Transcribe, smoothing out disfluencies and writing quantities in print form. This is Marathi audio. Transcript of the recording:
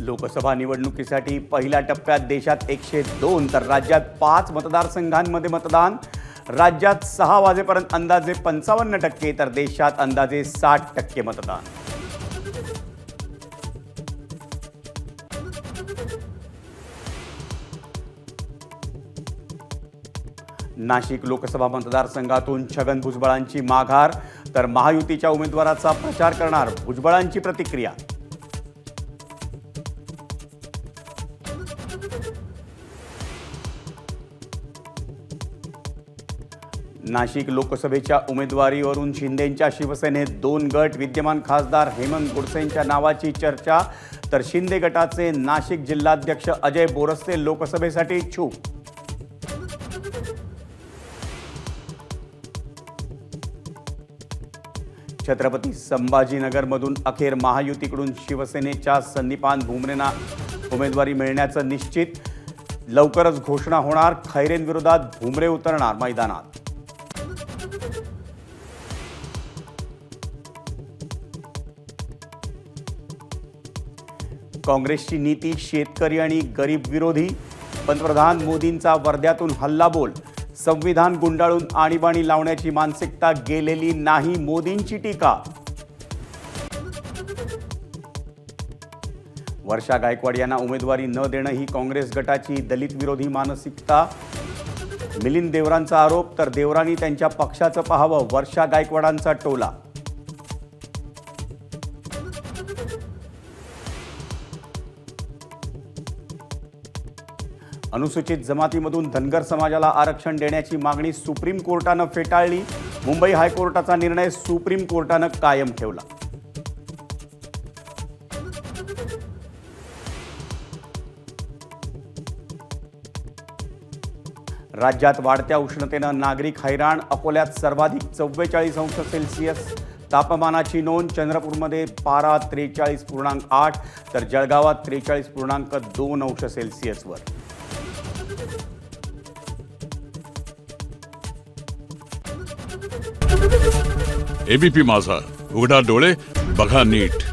लोकसभा निवडणुकीसाठी पहिल्या टप्प्यात देशात 102 तर राज्यात 5 मतदारसंघांमध्ये मतदान। राज्यात 6 वाजेपर्यंत अंदाजे 55% तर देशात अंदाजे 60% मतदान। नाशिक लोकसभा मतदारसंघातून छगन भुजबळांची माघार तर महायुतीच्या उमेदवाराचा प्रचार करणार भुजबळांची प्रतिक्रिया। नाशिक लोकसभेच्या उमेदवारीवरून शिंदेंच्या शिवसेनेत 2 गट। विद्यमान खासदार हेमंत गोडसेंच्या नावाची चर्चा तर शिंदे गटाचे नाशिक जिल्हाध्यक्ष अजय बोरस्ते लोकसभेसाठी इच्छुक। छत्रपती संभाजीनगरमधून अखेर महायुतीकडून शिवसेनेच्या संदीपान भुमरेंना उमेदवारी मिळण्याचं निश्चित। लवकरच घोषणा होणार। खैरेंविरोधात भुमरे उतरणार मैदानात। काँग्रेसची नीती शेतकरी आणि गरीब विरोधी। पंतप्रधान मोदींचा वर्ध्यातून हल्लाबोल। संविधान गुंडाळून आणीबाणी लावण्याची मानसिकता गेलेली नाही, मोदींची टीका। वर्षा गायकवाड यांना उमेदवारी न देणं ही काँग्रेस गटाची दलित विरोधी मानसिकता। मिलिंद देवरांचा आरोप तर देवरांनी त्यांच्या पक्षाचं पाहावं, वर्षा गायकवाडांचा टोला। अनुसूचित जमातीमधून धनगर समाजाला आरक्षण देण्याची मागणी सुप्रीम कोर्टानं फेटाळली। मुंबई हायकोर्टाचा निर्णय सुप्रीम कोर्टानं कायम ठेवला। राज्यात वाढत्या उष्णतेनं नागरिक हैराण। अकोल्यात सर्वाधिक 44 अंश सेल्सिअस तापमानाची नोंद। चंद्रपूरमध्ये पारा 43.8 तर जळगावात 43.2 अंश सेल्सिअसवर। एबीपी माझा, उघडा डोळे बघा नीट।